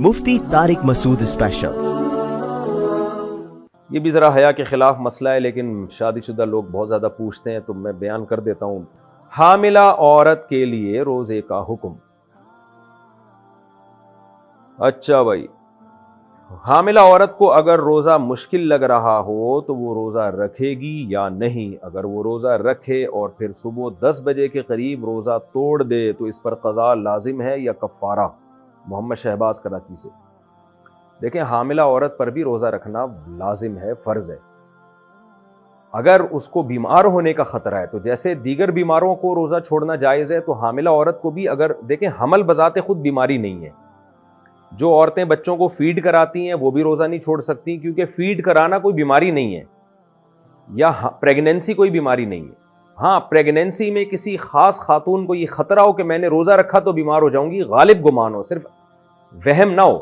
مفتی طارق مسعود special. یہ بھی ذرا حیا کے خلاف مسئلہ ہے، لیکن شادی شدہ لوگ بہت زیادہ پوچھتے ہیں تو میں بیان کر دیتا ہوں۔ حاملہ عورت کے لیے روزے کا حکم۔ اچھا بھائی، حاملہ عورت کو اگر روزہ مشکل لگ رہا ہو تو وہ روزہ رکھے گی یا نہیں؟ اگر وہ روزہ رکھے اور پھر صبح 10 بجے کے قریب روزہ توڑ دے تو اس پر قضا لازم ہے یا کفارہ؟ محمد شہباز کراچی سے۔ دیکھیں، حاملہ عورت پر بھی روزہ رکھنا لازم ہے، فرض ہے۔ اگر اس کو بیمار ہونے کا خطرہ ہے تو جیسے دیگر بیماروں کو روزہ چھوڑنا جائز ہے، تو حاملہ عورت کو بھی، اگر دیکھیں حمل بذات خود بیماری نہیں ہے، جو عورتیں بچوں کو فیڈ کراتی ہیں وہ بھی روزہ نہیں چھوڑ سکتی، کیونکہ فیڈ کرانا کوئی بیماری نہیں ہے، یا پریگنینسی کوئی بیماری نہیں ہے۔ ہاں، پریگنینسی میں کسی خاص خاتون کو یہ خطرہ ہو کہ میں نے روزہ رکھا تو بیمار ہو جاؤں گی، غالب گمان ہو، صرف وہم نہ ہو،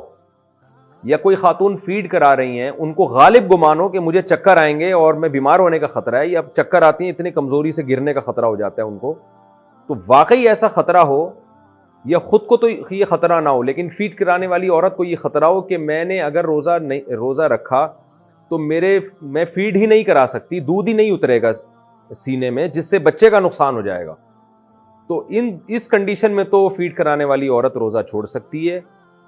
یا کوئی خاتون فیڈ کرا رہی ہیں ان کو غالب گمان ہو کہ مجھے چکر آئیں گے اور میں بیمار ہونے کا خطرہ ہے، یا چکر آتی ہیں اتنی کمزوری سے گرنے کا خطرہ ہو جاتا ہے ان کو، تو واقعی ایسا خطرہ ہو، یا خود کو تو یہ خطرہ نہ ہو لیکن فیڈ کرانے والی عورت کو یہ خطرہ ہو کہ میں نے اگر روزہ رکھا تو میں فیڈ ہی نہیں کرا سکتی، دودھ ہی نہیں اترے گا سینے میں، جس سے بچے کا نقصان ہو جائے گا، تو اس کنڈیشن میں تو فیڈ کرانے والی عورت روزہ چھوڑ سکتی ہے۔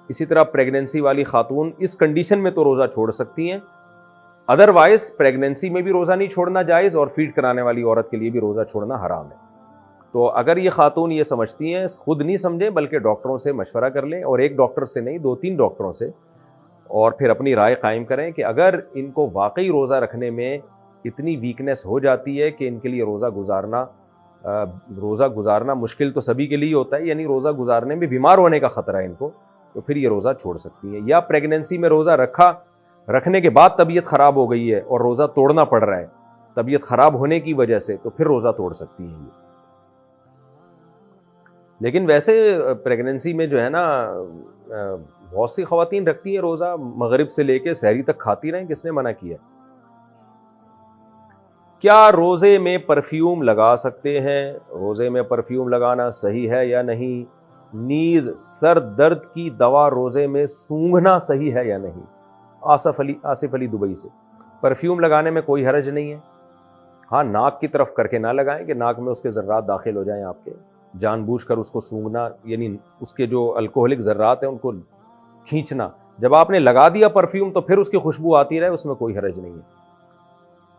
اسی طرح پریگنینسی والی خاتون اس کنڈیشن میں تو روزہ چھوڑ سکتی ہیں، ادروائز پریگنینسی میں بھی روزہ نہیں چھوڑنا جائز، اور فیڈ کرانے والی عورت کے لیے بھی روزہ چھوڑنا حرام ہے۔ تو اگر یہ خاتون یہ سمجھتی ہیں، خود نہیں سمجھیں بلکہ ڈاکٹروں سے مشورہ کر لیں، اور ایک ڈاکٹر سے نہیں 2-3 ڈاکٹروں سے، اور پھر اپنی رائے قائم کریں کہ اگر ان کو واقعی روزہ رکھنے میں اتنی ویکنس ہو جاتی ہے کہ ان کے لیے روزہ گزارنا مشکل تو سبھی کے لیے ہوتا ہے، یعنی روزہ گزارنے میں بیمار ہونے کا خطرہ ہے ان کو، تو پھر یہ روزہ چھوڑ سکتی ہیں۔ یا پریگنینسی میں روزہ رکھنے کے بعد طبیعت خراب ہو گئی ہے اور روزہ توڑنا پڑ رہا ہے طبیعت خراب ہونے کی وجہ سے، تو پھر روزہ توڑ سکتی ہیں یہ۔ لیکن ویسے پریگنینسی میں جو ہے نا، بہت سی خواتین رکھتی ہیں روزہ، مغرب سے لے کے سحری تک کھاتی رہیں، کس نے منع کیا؟ کیا روزے میں پرفیوم لگا سکتے ہیں؟ روزے میں پرفیوم لگانا صحیح ہے یا نہیں؟ نیز سر درد کی دوا روزے میں سونگھنا صحیح ہے یا نہیں؟ آصف علی دبئی سے۔ پرفیوم لگانے میں کوئی حرج نہیں ہے، ہاں ناک کی طرف کر کے نہ لگائیں کہ ناک میں اس کے ذرات داخل ہو جائیں آپ کے، جان بوجھ کر اس کو سونگھنا، یعنی اس کے جو الکوہلک ذرات ہیں ان کو کھینچنا۔ جب آپ نے لگا دیا پرفیوم تو پھر اس کی خوشبو آتی رہے، اس میں کوئی حرج نہیں ہے۔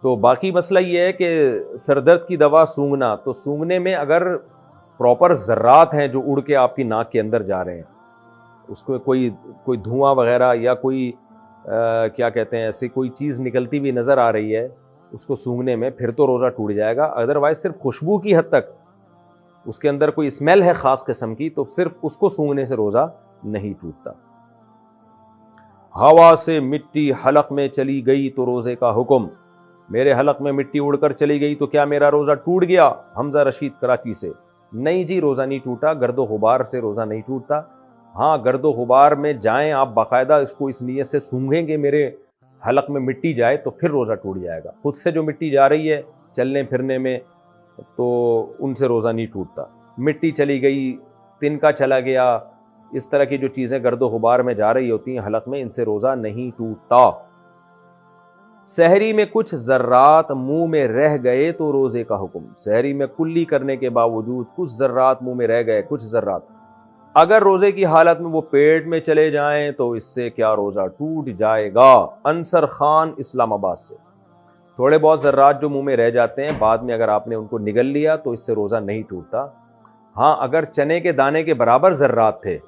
تو باقی مسئلہ یہ ہے کہ سر درد کی دوا سونگھنا، تو سونگھنے میں اگر پراپر ذرات ہیں جو اڑ کے آپ کی ناک کے اندر جا رہے ہیں، اس کو کوئی دھواں وغیرہ یا کوئی کیا کہتے ہیں ایسی کوئی چیز نکلتی ہوئی نظر آ رہی ہے اس کو سونگھنے میں، پھر تو روزہ ٹوٹ جائے گا۔ ادروائز صرف خوشبو کی حد تک، اس کے اندر کوئی اسمیل ہے خاص قسم کی، تو صرف اس کو سونگھنے سے روزہ نہیں ٹوٹتا۔ ہوا سے مٹی حلق میں چلی گئی تو روزے کا حکم۔ میرے حلق میں مٹی اڑ کر چلی گئی تو کیا میرا روزہ ٹوٹ گیا؟ حمزہ رشید کراچی سے۔ نہیں جی، روزہ نہیں ٹوٹا، گرد و غبار سے روزہ نہیں ٹوٹتا۔ ہاں، گرد و غبار میں جائیں آپ باقاعدہ اس کو اس نیت سے سونگھیں گے میرے حلق میں مٹی جائے تو پھر روزہ ٹوٹ جائے گا۔ خود سے جو مٹی جا رہی ہے چلنے پھرنے میں تو ان سے روزہ نہیں ٹوٹتا۔ مٹی چلی گئی، تنکا چلا گیا، اس طرح کی جو چیزیں گرد و غبار میں جا رہی ہوتی ہیں حلق میں، ان سے روزہ نہیں ٹوٹتا۔ سحری میں کچھ ذرات منہ میں رہ گئے تو روزے کا حکم۔ سحری میں کلی کرنے کے باوجود کچھ ذرات منہ میں رہ گئے، کچھ ذرات، اگر روزے کی حالت میں وہ پیٹ میں چلے جائیں تو اس سے کیا روزہ ٹوٹ جائے گا؟ انصر خان اسلام آباد سے۔ تھوڑے بہت ذرات جو منہ میں رہ جاتے ہیں، بعد میں اگر آپ نے ان کو نگل لیا تو اس سے روزہ نہیں ٹوٹتا۔ ہاں، اگر چنے کے دانے کے برابر ذرات تھے،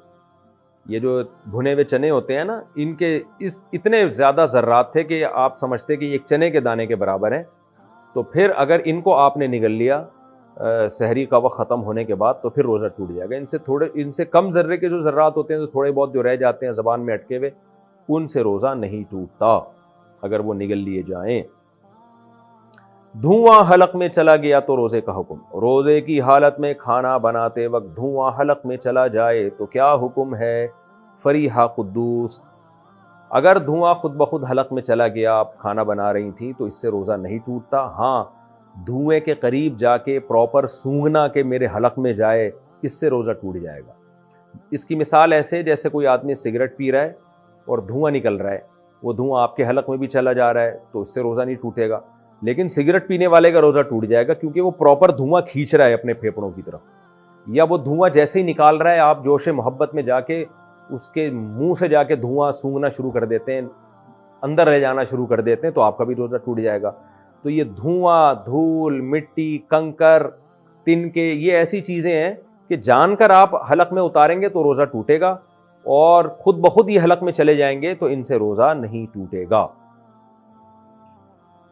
یہ جو بھنے ہوئے چنے ہوتے ہیں نا، ان کے اتنے زیادہ ذرات تھے کہ آپ سمجھتے کہ ایک چنے کے دانے کے برابر ہیں، تو پھر اگر ان کو آپ نے نگل لیا سحری کا وقت ختم ہونے کے بعد تو پھر روزہ ٹوٹ جائے گا۔ ان سے کم ذرے کے جو ذرات ہوتے ہیں، تو تھوڑے بہت جو رہ جاتے ہیں زبان میں اٹکے ہوئے، ان سے روزہ نہیں ٹوٹتا اگر وہ نگل لیے جائیں۔ دھواں حلق میں چلا گیا تو روزے کا حکم۔ روزے کی حالت میں کھانا بناتے وقت دھواں حلق میں چلا جائے تو کیا حکم ہے؟ فریحہ قدوس۔ اگر دھواں خود بخود حلق میں چلا گیا، آپ کھانا بنا رہی تھی، تو اس سے روزہ نہیں ٹوٹتا۔ ہاں، دھوئیں کے قریب جا کے پراپر سونگھنا کہ میرے حلق میں جائے، اس سے روزہ ٹوٹ جائے گا۔ اس کی مثال ایسے جیسے کوئی آدمی سگریٹ پی رہا ہے اور دھواں نکل رہا ہے، وہ دھواں آپ کے حلق میں بھی چلا جا رہا ہے تو اس سے روزہ نہیں ٹوٹے گا، لیکن سگریٹ پینے والے کا روزہ ٹوٹ جائے گا کیونکہ وہ پراپر دھواں کھینچ رہا ہے اپنے پھیپھڑوں کی طرف، یا وہ دھواں جیسے ہی نکال رہا ہے آپ جوش محبت میں جا کے اس کے منہ سے جا کے دھواں سونگنا شروع کر دیتے ہیں، اندر رہ جانا شروع کر دیتے ہیں، تو آپ کا بھی روزہ ٹوٹ جائے گا۔ تو یہ دھواں، دھول، مٹی، کنکر، تنکے، یہ ایسی چیزیں ہیں کہ جان کر آپ حلق میں اتاریں گے تو روزہ ٹوٹے گا، اور خود بخود یہ حلق میں چلے جائیں گے تو ان سے روزہ نہیں ٹوٹے گا۔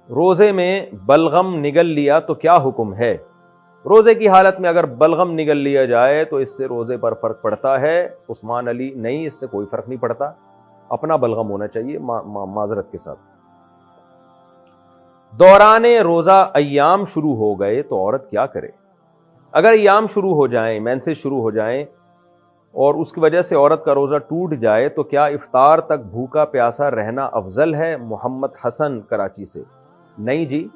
روزے میں بلغم نگل لیا تو کیا حکم ہے؟ روزے کی حالت میں اگر بلغم نگل لیا جائے تو اس سے روزے پر فرق پڑتا ہے؟ عثمان علی: نہیں، اس سے کوئی فرق نہیں پڑتا، اپنا بلغم ہونا چاہیے معذرت کے ساتھ۔ دوران روزہ ایام شروع ہو گئے تو عورت کیا کرے؟ اگر ایام شروع ہو جائیں، مینسز شروع ہو جائیں اور اس کی وجہ سے عورت کا روزہ ٹوٹ جائے تو کیا افطار تک بھوکا پیاسا رہنا افضل ہے؟ محمد حسن کراچی سے: نہیں جی،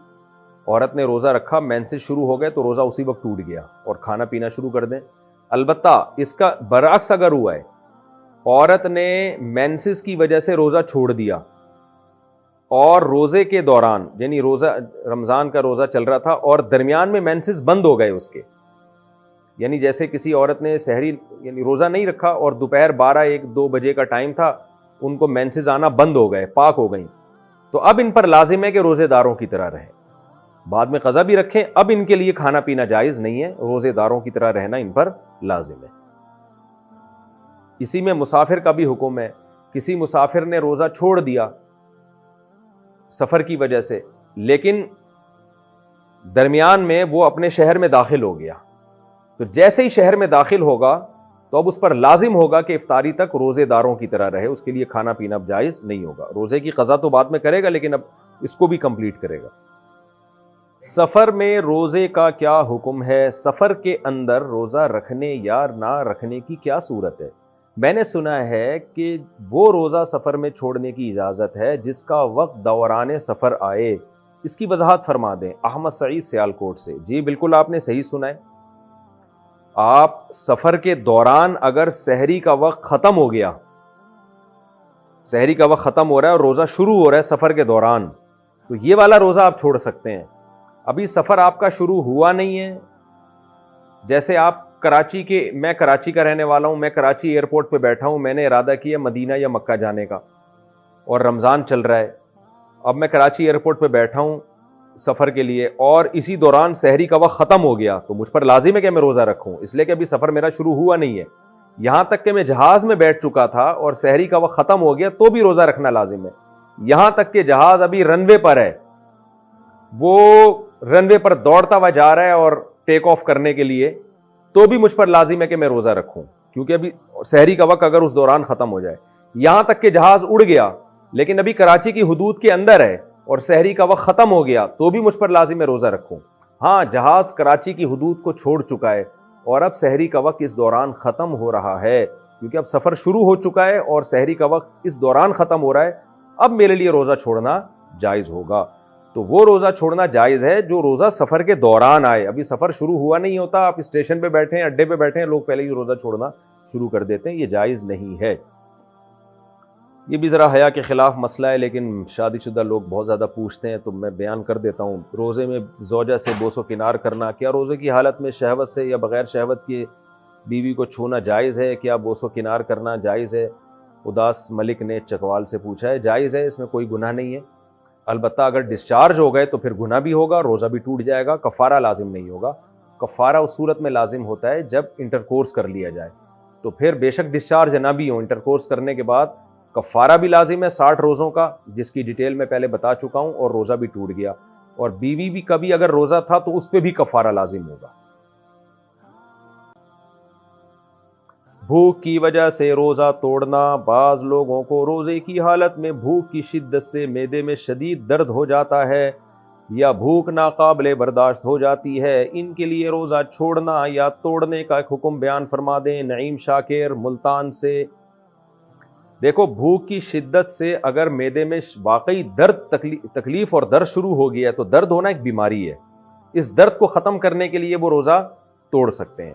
عورت نے روزہ رکھا، مینسز شروع ہو گئے تو روزہ اسی وقت ٹوٹ گیا اور کھانا پینا شروع کر دیں۔ البتہ اس کا برعکس اگر ہوا ہے، عورت نے مینسز کی وجہ سے روزہ چھوڑ دیا اور روزے کے دوران، یعنی روزہ رمضان کا روزہ چل رہا تھا اور درمیان میں مینسز بند ہو گئے اس کے، یعنی جیسے کسی عورت نے سحری یعنی روزہ نہیں رکھا اور دوپہر 12-1-2 بجے کا ٹائم تھا، ان کو مینسز آنا بند ہو گئے، پاک ہو گئیں، تو اب ان پر لازم ہے کہ روزے داروں کی طرح رہیں، بعد میں قضا بھی رکھیں، اب ان کے لیے کھانا پینا جائز نہیں ہے، روزے داروں کی طرح رہنا ان پر لازم ہے۔ اسی میں مسافر کا بھی حکم ہے، کسی مسافر نے روزہ چھوڑ دیا سفر کی وجہ سے، لیکن درمیان میں وہ اپنے شہر میں داخل ہو گیا، تو جیسے ہی شہر میں داخل ہوگا تو اب اس پر لازم ہوگا کہ افطاری تک روزے داروں کی طرح رہے، اس کے لیے کھانا پینا اب جائز نہیں ہوگا، روزے کی قضا تو بعد میں کرے گا لیکن اب اس کو بھی کمپلیٹ کرے گا۔ سفر میں روزے کا کیا حکم ہے؟ سفر کے اندر روزہ رکھنے یا نہ رکھنے کی کیا صورت ہے؟ میں نے سنا ہے کہ وہ روزہ سفر میں چھوڑنے کی اجازت ہے جس کا وقت دوران سفر آئے، اس کی وضاحت فرما دیں۔ احمد سعید سیالکوٹ سے: جی بالکل آپ نے صحیح سنا ہے، آپ سفر کے دوران اگر سحری کا وقت ختم ہو گیا، سحری کا وقت ختم ہو رہا ہے اور روزہ شروع ہو رہا ہے سفر کے دوران، تو یہ والا روزہ آپ چھوڑ سکتے ہیں۔ ابھی سفر آپ کا شروع ہوا نہیں ہے، جیسے آپ کراچی کے، میں کراچی کا رہنے والا ہوں، میں کراچی ایئرپورٹ پہ بیٹھا ہوں، میں نے ارادہ کیا مدینہ یا مکہ جانے کا اور رمضان چل رہا ہے، اب میں کراچی ایئرپورٹ پہ بیٹھا ہوں سفر کے لیے اور اسی دوران سحری کا وقت ختم ہو گیا، تو مجھ پر لازم ہے کہ میں روزہ رکھوں، اس لیے کہ ابھی سفر میرا شروع ہوا نہیں ہے، یہاں تک کہ میں جہاز میں بیٹھ چکا تھا اور سحری کا وقت ختم ہو گیا تو بھی روزہ رکھنا لازم ہے، یہاں تک کہ جہاز ابھی رن وے پر ہے، وہ رن وے پر دوڑتا ہوا جا رہا ہے اور ٹیک آف کرنے کے لیے، تو بھی مجھ پر لازم ہے کہ میں روزہ رکھوں، کیونکہ ابھی سحری کا وقت اگر اس دوران ختم ہو جائے، یہاں تک کہ جہاز اڑ گیا لیکن ابھی کراچی کی حدود کے اندر ہے اور سحری کا وقت ختم ہو گیا تو بھی مجھ پر لازم ہے روزہ رکھوں۔ ہاں، جہاز کراچی کی حدود کو چھوڑ چکا ہے اور اب سحری کا وقت اس دوران ختم ہو رہا ہے، کیونکہ اب سفر شروع ہو چکا ہے اور سحری کا وقت اس دوران ختم ہو رہا ہے، اب میرے لیے روزہ چھوڑنا جائز ہوگا، تو وہ روزہ چھوڑنا جائز ہے جو روزہ سفر کے دوران آئے، ابھی سفر شروع ہوا نہیں ہوتا، آپ اسٹیشن پہ بیٹھے ہیں، اڈے پہ بیٹھے ہیں، لوگ پہلے ہی روزہ چھوڑنا شروع کر دیتے ہیں، یہ جائز نہیں ہے۔ یہ بھی ذرا حیا کے خلاف مسئلہ ہے لیکن شادی شدہ لوگ بہت زیادہ پوچھتے ہیں تو میں بیان کر دیتا ہوں۔ روزے میں زوجہ سے بوس و کنار کرنا، کیا روزے کی حالت میں شہوت سے یا بغیر شہوت کے بیوی کو چھونا جائز ہے؟ کیا بوس و کنار کرنا جائز ہے؟ اداس ملک نے چکوال سے پوچھا ہے۔ جائز ہے، اس میں کوئی گناہ نہیں ہے، البتہ اگر ڈسچارج ہو گئے تو پھر گناہ بھی ہوگا، روزہ بھی ٹوٹ جائے گا، کفارہ لازم نہیں ہوگا۔ کفارہ اس صورت میں لازم ہوتا ہے جب انٹرکورس کر لیا جائے، تو پھر بے شک ڈسچارج نہ بھی ہو، انٹرکورس کرنے کے بعد کفارہ بھی لازم ہے 60 روزوں کا، جس کی ڈیٹیل میں پہلے بتا چکا ہوں، اور روزہ بھی ٹوٹ گیا، اور بیوی بھی کبھی اگر روزہ تھا تو اس پہ بھی کفارہ لازم ہوگا۔ بھوک کی وجہ سے روزہ توڑنا، بعض لوگوں کو روزے کی حالت میں بھوک کی شدت سے معدے میں شدید درد ہو جاتا ہے یا بھوک ناقابل برداشت ہو جاتی ہے، ان کے لیے روزہ چھوڑنا یا توڑنے کا ایک حکم بیان فرما دیں۔ نعیم شاکر ملتان سے: دیکھو، بھوک کی شدت سے اگر معدے میں واقعی درد، تکلیف اور درد شروع ہو گیا ہے تو درد ہونا ایک بیماری ہے، اس درد کو ختم کرنے کے لیے وہ روزہ توڑ سکتے ہیں۔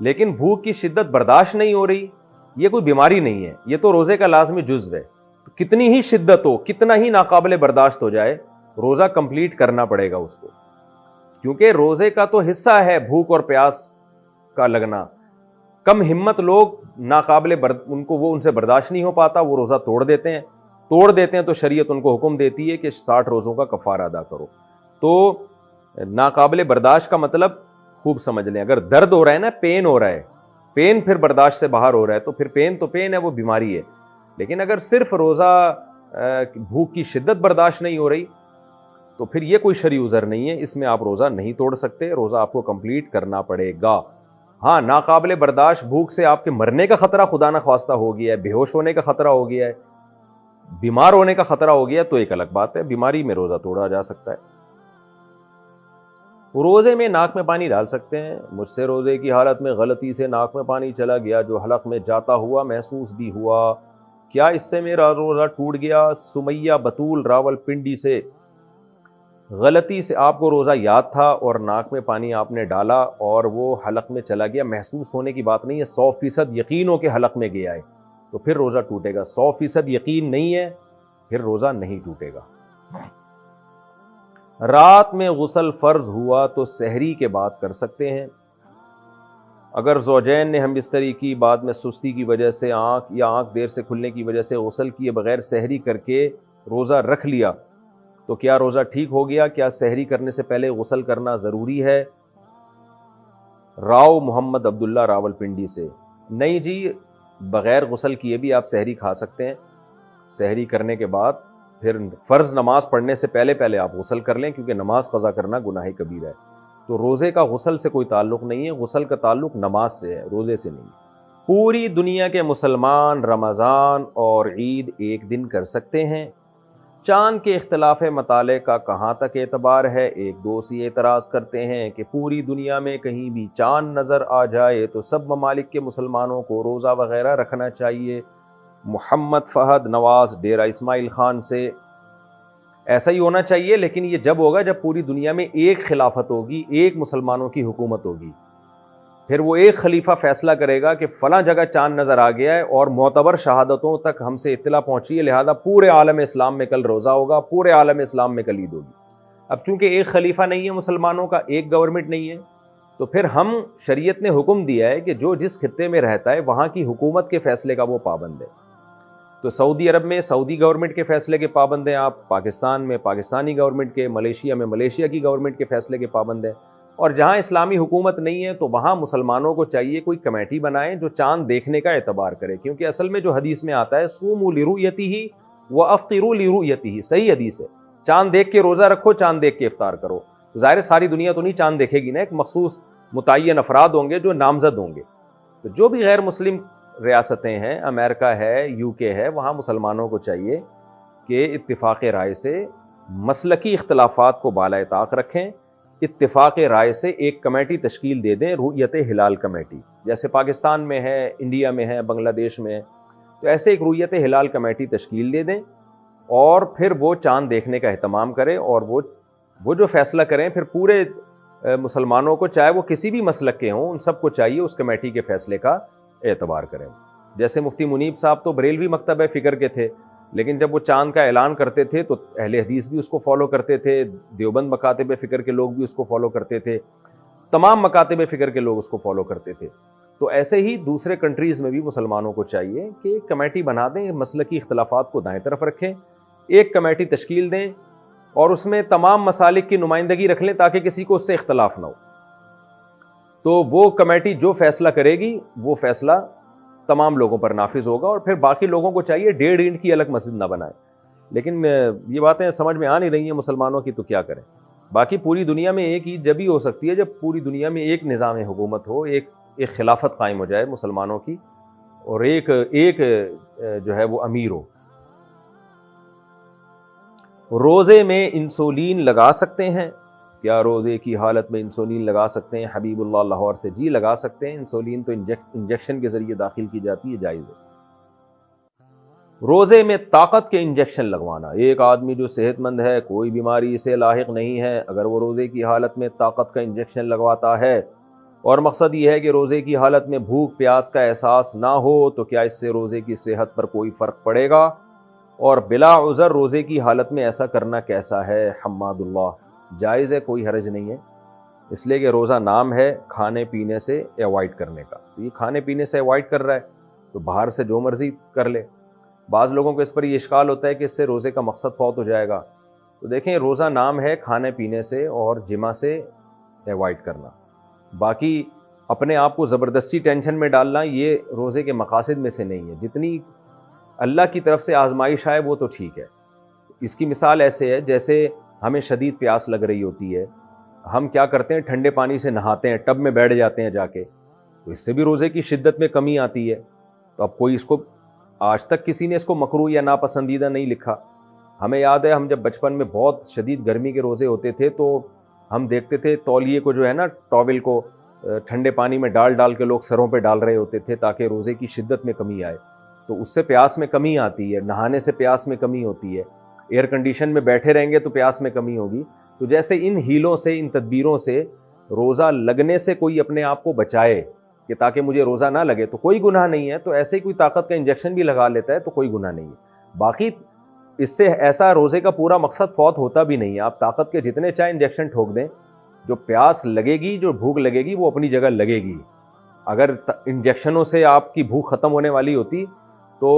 لیکن بھوک کی شدت برداشت نہیں ہو رہی، یہ کوئی بیماری نہیں ہے، یہ تو روزے کا لازمی جزو ہے. کتنی ہی شدت ہو، کتنا ہی ناقابل برداشت ہو جائے، روزہ کمپلیٹ کرنا پڑے گا اس کو، کیونکہ روزے کا تو حصہ ہے بھوک اور پیاس کا لگنا. کم ہمت لوگ ان سے برداشت نہیں ہو پاتا، وہ روزہ توڑ دیتے ہیں تو شریعت ان کو حکم دیتی ہے کہ 60 روزوں کا کفارہ ادا کرو. تو ناقابل برداشت کا مطلب خوب سمجھ لیں. اگر درد ہو رہا ہے نا، پین ہو رہا ہے، پین پھر برداشت سے باہر ہو رہا ہے، تو پھر پین ہے، وہ بیماری ہے. لیکن اگر صرف روزہ بھوک کی شدت برداشت نہیں ہو رہی تو پھر یہ کوئی شرعی عذر نہیں ہے، اس میں آپ روزہ نہیں توڑ سکتے، روزہ آپ کو کمپلیٹ کرنا پڑے گا. ہاں، ناقابل برداشت بھوک سے آپ کے مرنے کا خطرہ خدا نخواستہ ہو گیا ہے، بے ہوش ہونے کا خطرہ ہو گیا ہے، بیمار ہونے کا خطرہ ہو گیا، تو ایک الگ بات ہے، بیماری میں روزہ توڑا جا سکتا ہے. روزے میں ناک میں پانی ڈال سکتے ہیں. مجھ سے روزے کی حالت میں غلطی سے ناک میں پانی چلا گیا جو حلق میں جاتا ہوا محسوس بھی ہوا، کیا اس سے میرا روزہ ٹوٹ گیا؟ سمیہ بطول راول پنڈی سے. غلطی سے آپ کو روزہ یاد تھا اور ناک میں پانی آپ نے ڈالا اور وہ حلق میں چلا گیا، محسوس ہونے کی بات نہیں ہے، 100% یقین ہو کہ حلق میں گیا ہے تو پھر روزہ ٹوٹے گا. 100% یقین نہیں ہے پھر روزہ نہیں ٹوٹے گا. رات میں غسل فرض ہوا تو سحری کے بعد کر سکتے ہیں. اگر زوجین نے ہم بستری کی، بعد میں سستی کی وجہ سے آنکھ دیر سے کھلنے کی وجہ سے غسل کیے بغیر سحری کر کے روزہ رکھ لیا تو کیا روزہ ٹھیک ہو گیا؟ کیا سحری کرنے سے پہلے غسل کرنا ضروری ہے؟ راؤ محمد عبداللہ راول پنڈی سے. نہیں جی، بغیر غسل کیے بھی آپ سحری کھا سکتے ہیں. سحری کرنے کے بعد پھر فرض نماز پڑھنے سے پہلے آپ غسل کر لیں، کیونکہ نماز قضا کرنا گناہ کبیرہ ہے. تو روزے کا غسل سے کوئی تعلق نہیں ہے، غسل کا تعلق نماز سے ہے، روزے سے نہیں. پوری دنیا کے مسلمان رمضان اور عید ایک دن کر سکتے ہیں. چاند کے اختلاف مطالعے کا کہاں تک اعتبار ہے؟ ایک دوست یہ اعتراض کرتے ہیں کہ پوری دنیا میں کہیں بھی چاند نظر آ جائے تو سب ممالک کے مسلمانوں کو روزہ وغیرہ رکھنا چاہیے. محمد فہد نواز ڈیرہ اسماعیل خان سے. ایسا ہی ہونا چاہیے، لیکن یہ جب ہوگا جب پوری دنیا میں ایک خلافت ہوگی، ایک مسلمانوں کی حکومت ہوگی. پھر وہ ایک خلیفہ فیصلہ کرے گا کہ فلاں جگہ چاند نظر آ گیا ہے اور معتبر شہادتوں تک ہم سے اطلاع پہنچی ہے، لہذا پورے عالم اسلام میں کل روزہ ہوگا، پورے عالم اسلام میں کل عید ہوگی. اب چونکہ ایک خلیفہ نہیں ہے مسلمانوں کا، ایک گورنمنٹ نہیں ہے، تو پھر ہم شریعت نے حکم دیا ہے کہ جو جس خطے میں رہتا ہے وہاں کی حکومت کے فیصلے کا وہ پابند ہے. تو سعودی عرب میں سعودی گورنمنٹ کے فیصلے کے پابند ہیں آپ، پاکستان میں پاکستانی گورنمنٹ کے، ملیشیا میں ملیشیا کی گورنمنٹ کے فیصلے کے پابند ہیں. اور جہاں اسلامی حکومت نہیں ہے تو وہاں مسلمانوں کو چاہیے کوئی کمیٹی بنائیں جو چاند دیکھنے کا اعتبار کرے، کیونکہ اصل میں جو حدیث میں آتا ہے صوموا لرؤیتہ وافطروا لرؤیتہ، صحیح حدیث ہے، چاند دیکھ کے روزہ رکھو، چاند دیکھ کے افطار کرو. ظاہر ساری دنیا تو نہیں چاند دیکھے گی نا، ایک مخصوص متعین افراد ہوں گے جو نامزد ہوں گے. تو جو بھی غیر مسلم ریاستیں ہیں، امریکہ ہے، یو کے ہے، وہاں مسلمانوں کو چاہیے کہ اتفاق رائے سے مسلکی اختلافات کو بالائے طاق رکھیں، اتفاق رائے سے ایک کمیٹی تشکیل دے دیں، رؤیت ہلال کمیٹی، جیسے پاکستان میں ہے، انڈیا میں ہے، بنگلہ دیش میں ہے، تو ایسے ایک رؤیت ہلال کمیٹی تشکیل دے دیں اور پھر وہ چاند دیکھنے کا اہتمام کریں اور وہ جو فیصلہ کریں پھر پورے مسلمانوں کو، چاہے وہ کسی بھی مسلک کے ہوں، ان سب کو چاہیے اس کمیٹی کے فیصلے کا اعتبار کریں. جیسے مفتی منیب صاحب تو بریلوی مکتب فکر کے تھے، لیکن جب وہ چاند کا اعلان کرتے تھے تو اہل حدیث بھی اس کو فالو کرتے تھے، دیوبند مکاتب فکر کے لوگ بھی اس کو فالو کرتے تھے، تمام مکاتب فکر کے لوگ اس کو فالو کرتے تھے. تو ایسے ہی دوسرے کنٹریز میں بھی مسلمانوں کو چاہیے کہ ایک کمیٹی بنا دیں، مسلکی اختلافات کو دائیں طرف رکھیں، ایک کمیٹی تشکیل دیں اور اس میں تمام مسالک کی نمائندگی رکھ لیں تاکہ کسی کو اس سے اختلاف نہ ہو. تو وہ کمیٹی جو فیصلہ کرے گی وہ فیصلہ تمام لوگوں پر نافذ ہوگا، اور پھر باقی لوگوں کو چاہیے 1.5 اینٹ کی الگ مسجد نہ بنائے. لیکن یہ باتیں سمجھ میں آ نہیں رہی ہیں مسلمانوں کی، تو کیا کریں. باقی پوری دنیا میں ایک عید جب ہی ہو سکتی ہے جب پوری دنیا میں ایک نظام حکومت ہو، ایک خلافت قائم ہو جائے مسلمانوں کی، اور ایک جو ہے وہ امیر ہو. روزے میں انسولین لگا سکتے ہیں؟ کیا روزے کی حالت میں انسولین لگا سکتے ہیں؟ حبیب اللہ لاہور سے. جی لگا سکتے ہیں، انسولین تو انجیکشن کے ذریعے داخل کی جاتی ہے، جائز ہے. روزے میں طاقت کے انجیکشن لگوانا، ایک آدمی جو صحت مند ہے، کوئی بیماری اسے لاحق نہیں ہے، اگر وہ روزے کی حالت میں طاقت کا انجیکشن لگواتا ہے اور مقصد یہ ہے کہ روزے کی حالت میں بھوک پیاس کا احساس نہ ہو تو کیا اس سے روزے کی صحت پر کوئی فرق پڑے گا؟ اور بلا عذر روزے کی حالت میں ایسا کرنا کیسا ہے؟ حماد اللہ، جائز ہے، کوئی حرج نہیں ہے، اس لیے کہ روزہ نام ہے کھانے پینے سے ایوائڈ کرنے کا، تو یہ کھانے پینے سے ایوائڈ کر رہا ہے تو باہر سے جو مرضی کر لے۔ بعض لوگوں کو اس پر یہ اشکال ہوتا ہے کہ اس سے روزے کا مقصد فوت ہو جائے گا، تو دیکھیں روزہ نام ہے کھانے پینے سے اور جمع سے ایوائڈ کرنا، باقی اپنے آپ کو زبردستی ٹینشن میں ڈالنا یہ روزے کے مقاصد میں سے نہیں ہے۔ جتنی اللہ کی طرف سے آزمائش آئے وہ تو ٹھیک ہے۔ اس کی مثال ایسے ہے جیسے ہمیں شدید پیاس لگ رہی ہوتی ہے، ہم کیا کرتے ہیں، ٹھنڈے پانی سے نہاتے ہیں، ٹب میں بیٹھ جاتے ہیں جا کے، تو اس سے بھی روزے کی شدت میں کمی آتی ہے۔ تو اب کوئی اس کو، آج تک کسی نے اس کو مکروہ یا ناپسندیدہ نہیں لکھا۔ ہمیں یاد ہے ہم جب بچپن میں بہت شدید گرمی کے روزے ہوتے تھے تو ہم دیکھتے تھے تولیے کو جو ہے نا، ٹاول کو ٹھنڈے پانی میں ڈال کے لوگ سروں پہ ڈال رہے ہوتے تھے تاکہ روزے کی شدت میں کمی آئے، تو اس سے پیاس میں کمی آتی ہے، نہانے سے پیاس میں کمی ہوتی ہے، ایئر کنڈیشن میں بیٹھے رہیں گے تو پیاس میں کمی ہوگی۔ تو جیسے ان ہیلوں سے، ان تدبیروں سے روزہ لگنے سے کوئی اپنے آپ کو بچائے کہ تاکہ مجھے روزہ نہ لگے تو کوئی گناہ نہیں ہے، تو ایسے ہی کوئی طاقت کا انجیکشن بھی لگا لیتا ہے تو کوئی گناہ نہیں ہے۔ باقی اس سے ایسا روزے کا پورا مقصد فوت ہوتا بھی نہیں ہے، آپ طاقت کے جتنے چاہے انجیکشن ٹھوک دیں، جو پیاس لگے گی، جو بھوک لگے گی وہ اپنی جگہ لگے گی۔ اگر انجیکشنوں سے آپ کی بھوک ختم ہونے والی ہوتی تو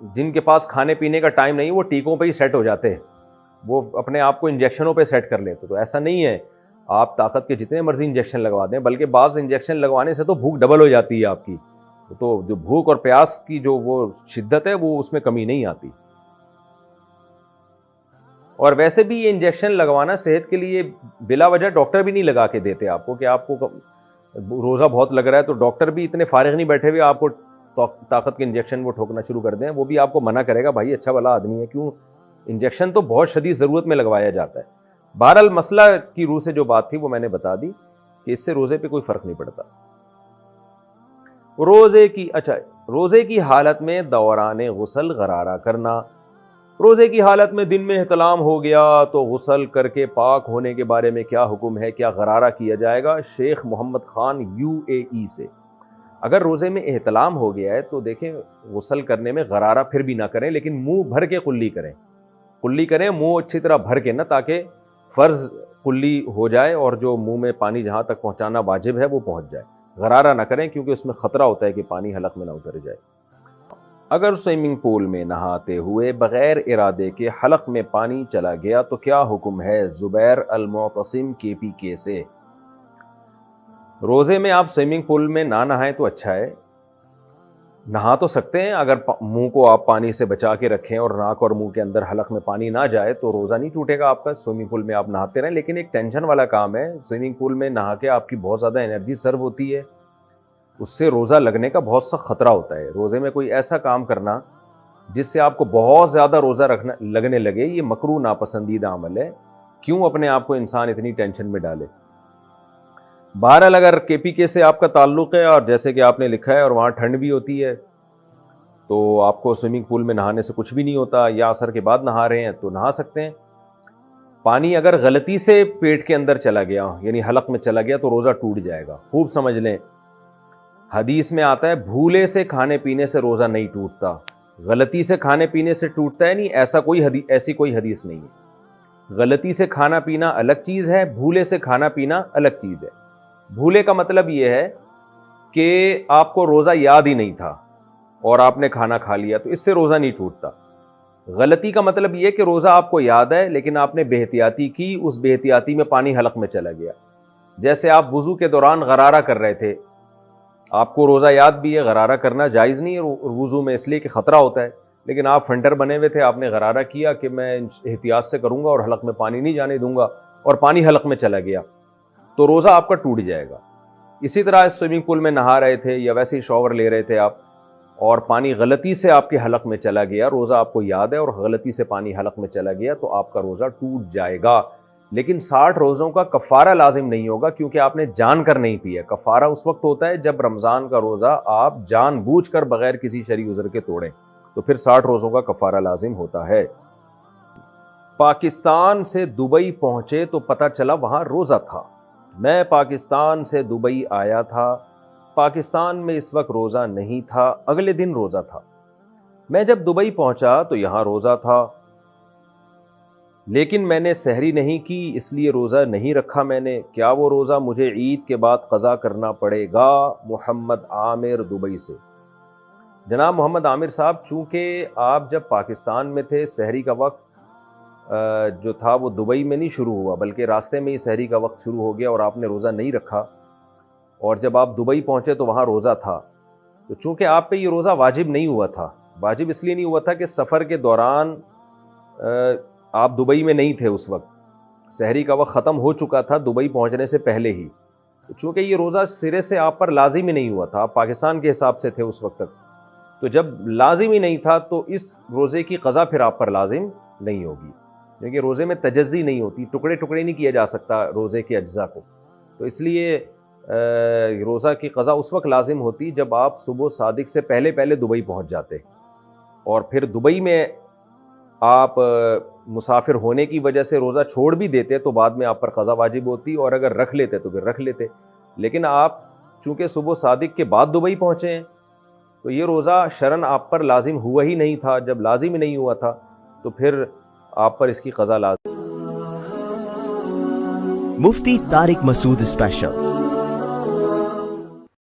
جن کے پاس کھانے پینے کا ٹائم نہیں وہ ٹیکوں پہ ہی سیٹ ہو جاتے، وہ اپنے آپ کو انجیکشنوں پہ سیٹ کر لیتے۔ تو ایسا نہیں ہے، آپ طاقت کے جتنے مرضی انجیکشن لگوا دیں، بلکہ بعض انجیکشن لگوانے سے تو بھوک ڈبل ہو جاتی ہے آپ کی، تو جو بھوک اور پیاس کی جو وہ شدت ہے وہ اس میں کمی نہیں آتی۔ اور ویسے بھی یہ انجیکشن لگوانا صحت کے لیے بلا وجہ ڈاکٹر بھی نہیں لگا کے دیتے آپ کو، کہ آپ کو روزہ بہت لگ رہا ہے تو ڈاکٹر بھی اتنے فارغ نہیں بیٹھے ہوئے آپ کو طاقت کے انجیکشن وہ ٹھوکنا شروع کر دیں، وہ بھی آپ کو منع کرے گا بھائی اچھا بھلا آدمی ہے، کیوں انجیکشن تو بہت شدید ضرورت میں لگوایا جاتا ہے۔ بہرحال مسئلہ کی روح سے جو بات تھی وہ میں نے بتا دی کہ اس سے روزے پہ کوئی فرق نہیں پڑتا۔ روزے کی حالت میں دوران غسل غرارہ کرنا۔ روزے کی حالت میں دن میں احتلام ہو گیا تو غسل کر کے پاک ہونے کے بارے میں کیا حکم ہے؟ کیا غرارہ کیا جائے گا؟ شیخ محمد خان UAE سے۔ اگر روزے میں احتلام ہو گیا ہے تو دیکھیں غسل کرنے میں غرارہ پھر بھی نہ کریں، لیکن منہ بھر کے قلی کریں، منہ اچھی طرح بھر کے، نہ تاکہ فرض قلی ہو جائے اور جو منہ میں پانی جہاں تک پہنچانا واجب ہے وہ پہنچ جائے۔ غرارہ نہ کریں کیونکہ اس میں خطرہ ہوتا ہے کہ پانی حلق میں نہ اتر جائے۔ اگر سوئمنگ پول میں نہاتے ہوئے بغیر ارادے کے حلق میں پانی چلا گیا تو کیا حکم ہے؟ زبیر المعتصم KPK سے۔ روزے میں آپ سوئمنگ پول میں نہ نہائیں تو اچھا ہے، نہا تو سکتے ہیں، اگر منہ کو آپ پانی سے بچا کے رکھیں اور ناک اور منہ کے اندر حلق میں پانی نہ جائے تو روزہ نہیں ٹوٹے گا آپ کا، سوئمنگ پول میں آپ نہاتے رہیں، لیکن ایک ٹینشن والا کام ہے، سوئمنگ پول میں نہا کے آپ کی بہت زیادہ انرجی سرو ہوتی ہے، اس سے روزہ لگنے کا بہت سا خطرہ ہوتا ہے۔ روزے میں کوئی ایسا کام کرنا جس سے آپ کو بہت زیادہ روزہ لگنے لگے، یہ مکروہ ناپسندیدہ عمل ہے، کیوں اپنے آپ کو انسان اتنی ٹینشن میں ڈالے؟ بہرحال اگر KPK سے آپ کا تعلق ہے اور جیسے کہ آپ نے لکھا ہے اور وہاں ٹھنڈ بھی ہوتی ہے تو آپ کو سوئمنگ پول میں نہانے سے کچھ بھی نہیں ہوتا، یا عصر کے بعد نہا رہے ہیں تو نہا سکتے ہیں۔ پانی اگر غلطی سے پیٹ کے اندر چلا گیا یعنی حلق میں چلا گیا تو روزہ ٹوٹ جائے گا۔ خوب سمجھ لیں، حدیث میں آتا ہے بھولے سے کھانے پینے سے روزہ نہیں ٹوٹتا، غلطی سے کھانے پینے سے ٹوٹتا ہے، نہیں ایسی کوئی حدیث نہیں ہے۔ غلطی سے کھانا پینا الگ چیز ہے، بھولے سے کھانا پینا الگ چیز ہے۔ بھولے کا مطلب یہ ہے کہ آپ کو روزہ یاد ہی نہیں تھا اور آپ نے کھانا کھا لیا تو اس سے روزہ نہیں ٹوٹتا۔ غلطی کا مطلب یہ کہ روزہ آپ کو یاد ہے لیکن آپ نے بے احتیاطی کی، اس بے احتیاطی میں پانی حلق میں چلا گیا۔ جیسے آپ وضو کے دوران غرارہ کر رہے تھے، آپ کو روزہ یاد بھی ہے، غرارہ کرنا جائز نہیں ہے وضو میں اس لیے کہ خطرہ ہوتا ہے، لیکن آپ فنٹر بنے ہوئے تھے، آپ نے غرارہ کیا کہ میں احتیاط سے کروں گا اور حلق میں پانی نہیں جانے دوں گا، اور پانی حلق میں چلا گیا تو روزہ آپ کا ٹوٹ جائے گا۔ اسی طرح سوئمنگ پول میں نہا رہے تھے یا ویسے ہی شاور لے رہے تھے آپ اور پانی غلطی سے آپ کے حلق میں چلا گیا، روزہ آپ کو یاد ہے اور غلطی سے پانی حلق میں چلا گیا تو آپ کا روزہ ٹوٹ جائے گا، لیکن 60 روزوں کا کفارہ لازم نہیں ہوگا کیونکہ آپ نے جان کر نہیں پیا۔ کفارہ اس وقت ہوتا ہے جب رمضان کا روزہ آپ جان بوجھ کر بغیر کسی شرعی عذر کے توڑیں، تو پھر 60 روزوں کا کفارہ لازم ہوتا ہے۔ پاکستان سے دبئی پہنچے تو پتہ چلا وہاں روزہ تھا، میں پاکستان سے دبئی آیا تھا. پاکستان میں اس وقت روزہ نہیں تھا, اگلے دن روزہ تھا. میں جب دبئی پہنچا تو یہاں روزہ تھا, لیکن میں نے سحری نہیں کی, اس لیے روزہ نہیں رکھا میں نے. کیا وہ روزہ مجھے عید کے بعد قضا کرنا پڑے گا؟ محمد عامر دبئی سے. جناب محمد عامر صاحب, چونکہ آپ جب پاکستان میں تھے سحری کا وقت جو تھا وہ دبئی میں نہیں شروع ہوا, بلکہ راستے میں ہی سحری کا وقت شروع ہو گیا اور آپ نے روزہ نہیں رکھا, اور جب آپ دبئی پہنچے تو وہاں روزہ تھا. تو چونکہ آپ پہ یہ روزہ واجب نہیں ہوا تھا, واجب اس لیے نہیں ہوا تھا کہ سفر کے دوران آپ دبئی میں نہیں تھے, اس وقت سحری کا وقت ختم ہو چکا تھا دبئی پہنچنے سے پہلے ہی. تو چونکہ یہ روزہ سرے سے آپ پر لازم ہی نہیں ہوا تھا, آپ پاکستان کے حساب سے تھے اس وقت تک, تو جب لازم ہی نہیں تھا تو اس روزے کی قضا پھر آپ پر لازم نہیں ہوگی, کیونکہ روزے میں تجزی نہیں ہوتی, ٹکڑے ٹکڑے نہیں کیا جا سکتا روزے کے اجزاء کو. تو اس لیے روزہ کی قضا اس وقت لازم ہوتی جب آپ صبح صادق سے پہلے پہلے دبئی پہنچ جاتے, اور پھر دبئی میں آپ مسافر ہونے کی وجہ سے روزہ چھوڑ بھی دیتے تو بعد میں آپ پر قضا واجب ہوتی, اور اگر رکھ لیتے تو پھر رکھ لیتے. لیکن آپ چونکہ صبح صادق کے بعد دبئی پہنچے ہیں تو یہ روزہ شرعاً آپ پر لازم ہوا ہی نہیں تھا. جب لازم ہی نہیں ہوا تھا تو پھر آپ پر اس کی قضا لازم. مفتی طارق مسعود اسپیشل.